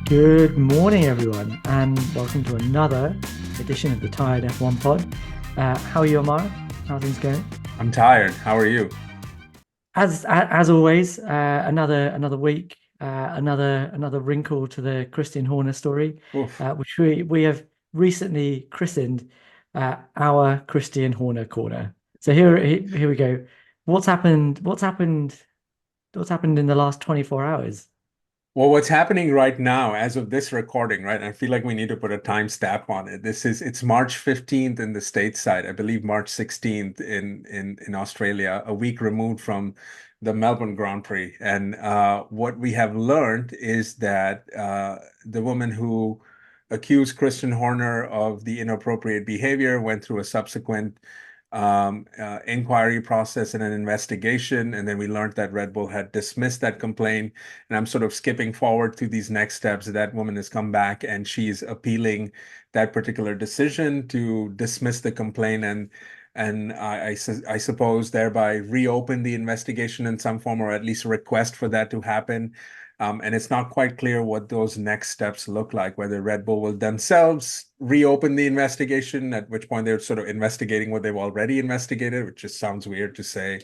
Good morning, everyone, and welcome to another edition of the Tired F1 Pod. How are you, Amara? How are things going? I'm tired. How are you? As always, another week, another wrinkle to the Christian Horner story, Oof. which we have recently christened our Christian Horner corner. So here we go. What's happened? What's happened? What's happened in the last 24 hours? Well, what's happening right now, as of this recording, right? I feel like we need to put a timestamp on it. It's March 15th in the stateside, I believe March 16th in Australia, a week removed from the Melbourne Grand Prix. And what we have learned is that the woman who accused Christian Horner of the inappropriate behavior went through a subsequent inquiry process and an investigation. And then we learned that Red Bull had dismissed that complaint. And I'm sort of skipping forward to these next steps. That woman has come back and she's appealing that particular decision to dismiss the complaint and I suppose thereby reopen the investigation in some form or at least request for that to happen. And it's not quite clear what those next steps look like, whether Red Bull will themselves reopen the investigation, at which point they're sort of investigating what they've already investigated, which just sounds weird to say,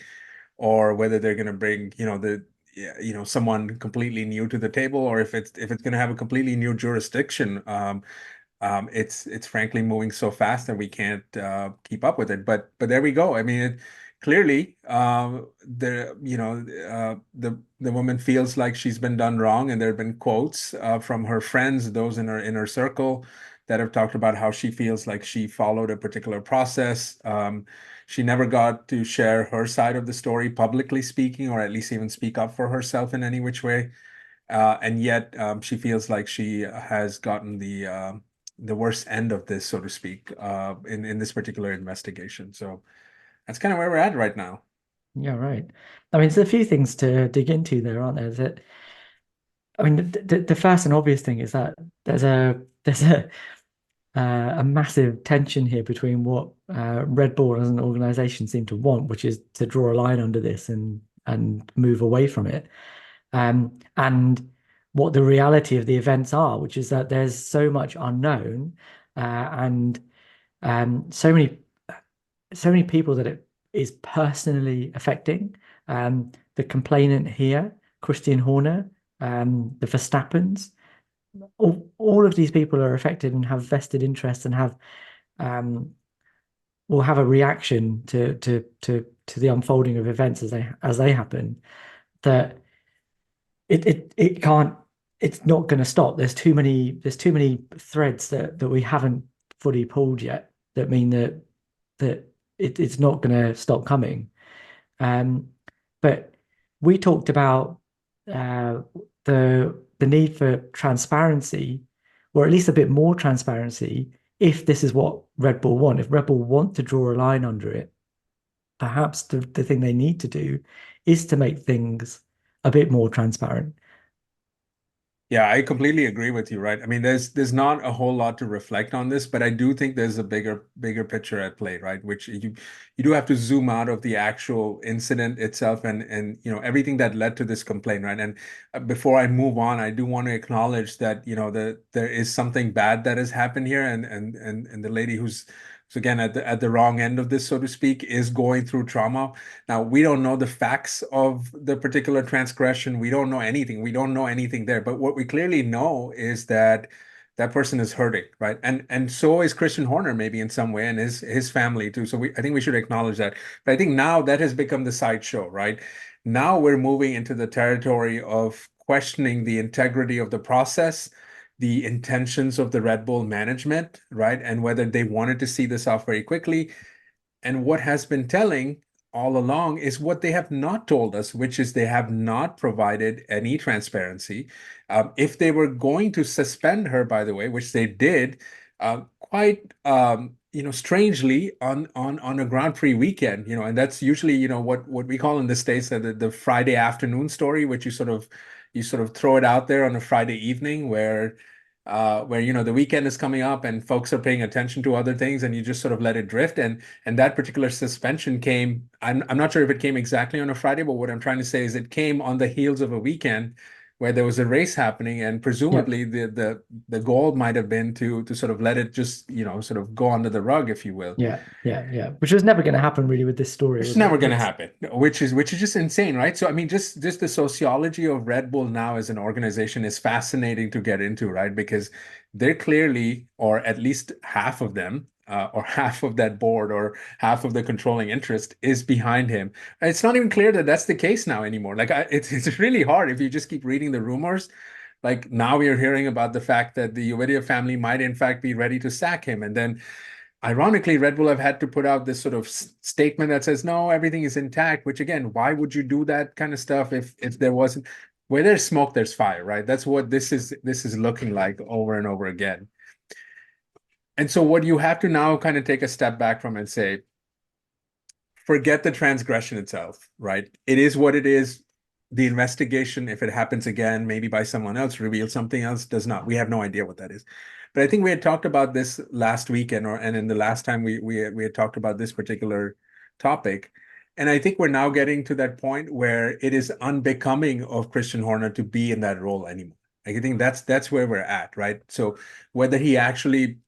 or whether they're going to bring, someone completely new to the table, or if it's going to have a completely new jurisdiction. It's frankly moving so fast that we can't keep up with it. But there we go. I mean, clearly, the woman feels like she's been done wrong, and there have been quotes from her friends, those in her inner circle, that have talked about how she feels like she followed a particular process. She never got to share her side of the story, publicly speaking, or at least even speak up for herself in any which way. And yet, she feels like she has gotten the worst end of this, so to speak, in this particular investigation. So that's kind of where we're at right now. Yeah, right. I mean, there's a few things to dig into there, aren't there? That I mean, the first and obvious thing is that there's a massive tension here between what Red Bull as an organization seem to want, which is to draw a line under this and move away from it, and what the reality of the events are, which is that there's so much unknown, and so many people that it is personally affecting. The complainant here, Christian Horner, the Verstappens, all of these people are affected and have vested interests and have um, will have a reaction to the unfolding of events as they happen. That it can't it's not going to stop. There's too many threads that we haven't fully pulled yet that mean that it's not going to stop coming. Um, but we talked about uh, the need for transparency, or at least a bit more transparency, if this is what Red Bull want. If Red Bull want to draw a line under it, perhaps the thing they need to do is to make things a bit more transparent. Yeah, I completely agree with you, right? I mean, there's not a whole lot to reflect on this, but I do think there's a bigger picture at play, right? Which you do have to zoom out of the actual incident itself and everything that led to this complaint, right? And before I move on, I do want to acknowledge that there is something bad that has happened here, and the lady who's again at the wrong end of this, so to speak, is going through trauma. Now, we don't know the facts of the particular transgression. We don't know anything. We don't know anything there. But what we clearly know is that that person is hurting, right? And so is Christian Horner, maybe in some way, and his family too. So I think we should acknowledge that. But I think now that has become the sideshow, right? Now we're moving into the territory of questioning the integrity of the process, the intentions of the Red Bull management, right? And whether they wanted to see this off very quickly. And what has been telling all along is what they have not told us, which is they have not provided any transparency. If they were going to suspend her, by the way, which they did, quite strangely on a Grand Prix weekend, and that's usually what we call in the States the Friday afternoon story, which you sort of throw it out there on a Friday evening where the weekend is coming up and folks are paying attention to other things and you just sort of let it drift. And that particular suspension came, I'm not sure if it came exactly on a Friday, but what I'm trying to say is it came on the heels of a weekend where there was a race happening, and Yeah. presumably the goal might have been to sort of let it just, sort of go under the rug, if you will. Yeah. Yeah. Yeah. Which was never going to happen really with this story, It's was it? never going to happen, which is just insane, right? So I mean, just the sociology of Red Bull now as an organization is fascinating to get into, right? Because they're clearly, or at least half of them, or half of that board, or half of the controlling interest is behind him. It's not even clear that that's the case now anymore. Like, it's really hard if you just keep reading the rumors. Like now we are hearing about the fact that the Uvidia family might in fact be ready to sack him, and then ironically, Red Bull have had to put out this sort of statement that says, no, everything is intact, which again, why would you do that kind of stuff if there wasn't, where there's smoke, there's fire, right? That's what this is looking like over and over again. And so what you have to now kind of take a step back from and say, forget the transgression itself, right? It is what it is. The investigation, if it happens again, maybe by someone else, reveals something else, does not. We have no idea what that is. But I think we had talked about this last weekend, and in the last time we had talked about this particular topic. And I think we're now getting to that point where it is unbecoming of Christian Horner to be in that role anymore. I think that's where we're at, right? So whether he actually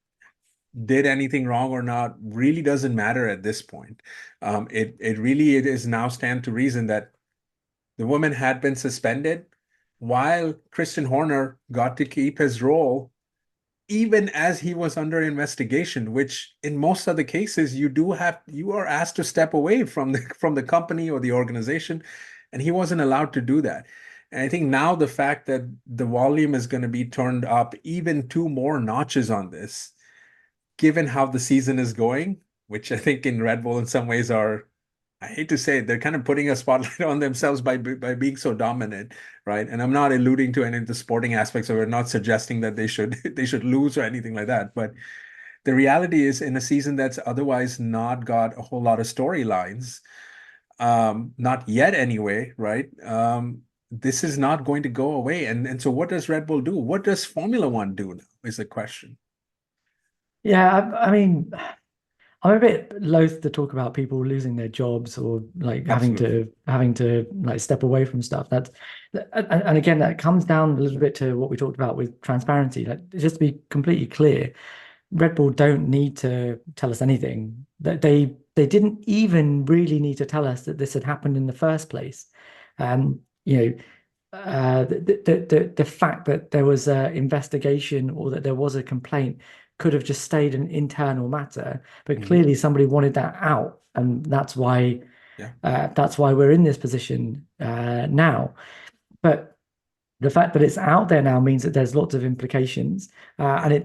did anything wrong or not really doesn't matter at this point. It is now stand to reason that the woman had been suspended while Christian Horner got to keep his role even as he was under investigation, which in most of the cases you are asked to step away from the company or the organization, and he wasn't allowed to do that. And I think now the fact that the volume is going to be turned up even two more notches on this, given how the season is going, which I think in Red Bull in some ways are, I hate to say it, they're kind of putting a spotlight on themselves by being so dominant, right? And I'm not alluding to any of the sporting aspects, or we're not suggesting that they should they should lose or anything like that. But the reality is, in a season that's otherwise not got a whole lot of storylines, not yet anyway, right? This is not going to go away. And so what does Red Bull do? What does Formula One do now is the question. Yeah. I mean, I'm a bit loath to talk about people losing their jobs or like Absolutely. having to like step away from stuff. And again, that comes down a little bit to what we talked about with transparency. Like, just to be completely clear, Red Bull don't need to tell us anything. That they didn't even really need to tell us that this had happened in the first place. You know, the fact that there was an investigation or that there was a complaint could have just stayed an internal matter, but Mhm. clearly somebody wanted that out, and Yeah. that's why we're in this position now. But the fact that it's out there now means that there's lots of implications, Yeah.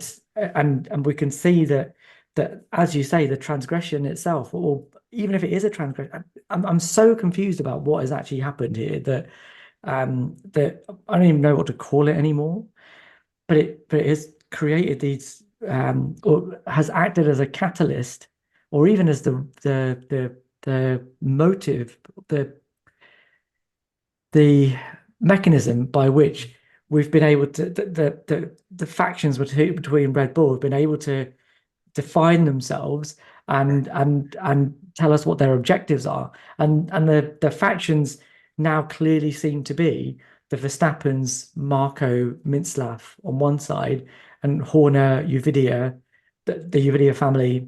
and we can see that as you say, the transgression itself, or even if it is a transgression, I'm so confused about what has actually happened here that I don't even know what to call it anymore. But it has created these or has acted as a catalyst, or even as the motive, the mechanism by which we've been able to the factions between Red Bull have been able to define themselves and tell us what their objectives are. And the factions now clearly seem to be the Verstappens, Marco, Mintzlaff on one side, and Horner, Uvidia, the Uvidia family,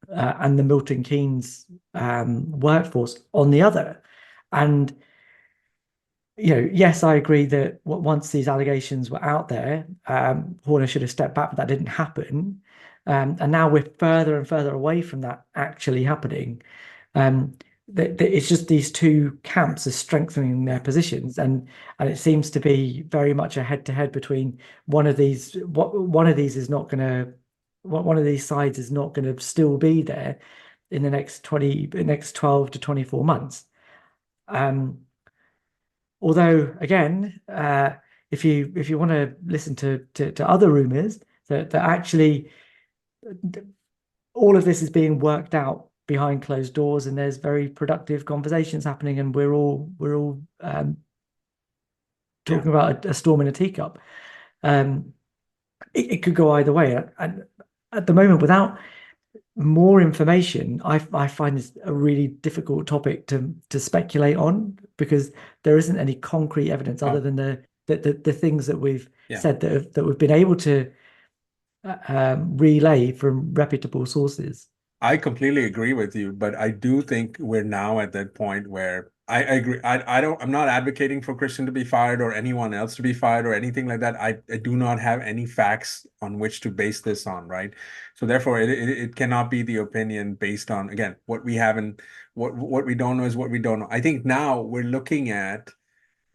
and the Milton Keynes workforce on the other. And yes, I agree that once these allegations were out there, Horner should have stepped back, but that didn't happen. And now we're further and further away from that actually happening. Um, it's just these two camps are strengthening their Yeah. positions, and it seems to be very much a head-to-head between one of these. One of these is not going to, one of these sides is not going to still be there in the next 12 to 24 months. Um, Although, again, if you want to listen to other rumors that actually all of this is being worked out behind closed doors, and there's very productive conversations happening, and we're all Yeah. talking about a storm in a teacup. Um, it could go either way, and at the moment, without more information, I find this a really difficult topic to speculate on because there isn't any concrete evidence other Oh, than the things that we've Yeah. said that we've been able to relay from reputable sources. I completely agree with you, but I do think we're now at that point where I agree. I'm not advocating for Christian to be fired or anyone else to be fired or anything like that. I do not have any facts on which to base this on, right? So therefore, it cannot be the opinion based on, again, what we haven't, what we don't know is what we don't know. I think now we're looking at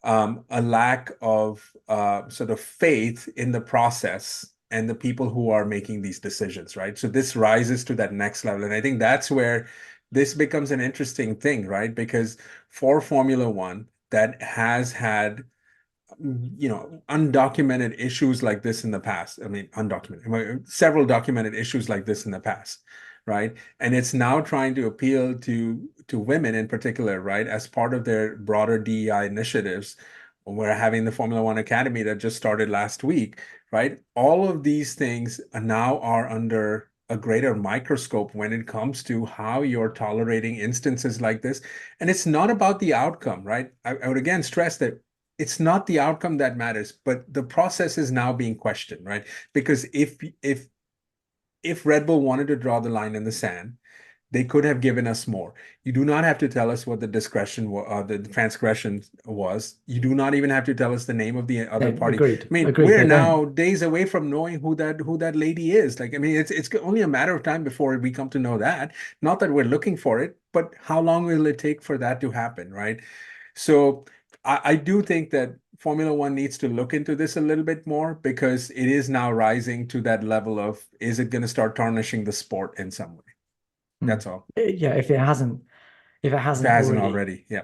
a lack of sort of faith in the process and the people who are making these decisions, right? So this rises to that next level. And I think that's where this becomes an interesting thing, right? Because for Formula One, that has had undocumented issues like this in the past. I mean, undocumented, several documented issues like this in the past, right? And it's now trying to appeal to women in particular, right, as part of their broader DEI initiatives. We're having the Formula One Academy that just started last week, right? All of these things now are under a greater microscope when it comes to how you're tolerating instances like this. And it's not about the outcome, right? I would again stress that it's not the outcome that matters, but the process is now being questioned, right? Because if Red Bull wanted to draw the line in the sand, they could have given us more. You do not have to tell us what the the transgression was. You do not even have to tell us the name of the No, other party. I mean, agreed. we're They don't. now days away from knowing who that lady is. Like, I mean, it's only a matter of time before we come to know that. Not that we're looking for it, but how long will it take for that to happen, right? So I do think that Formula One needs to look into this a little bit more because it is now rising to that level of, is it going to start tarnishing the sport in some way? Hmm. That's all. Yeah, if it If it hasn't hasn't already. already. Yeah.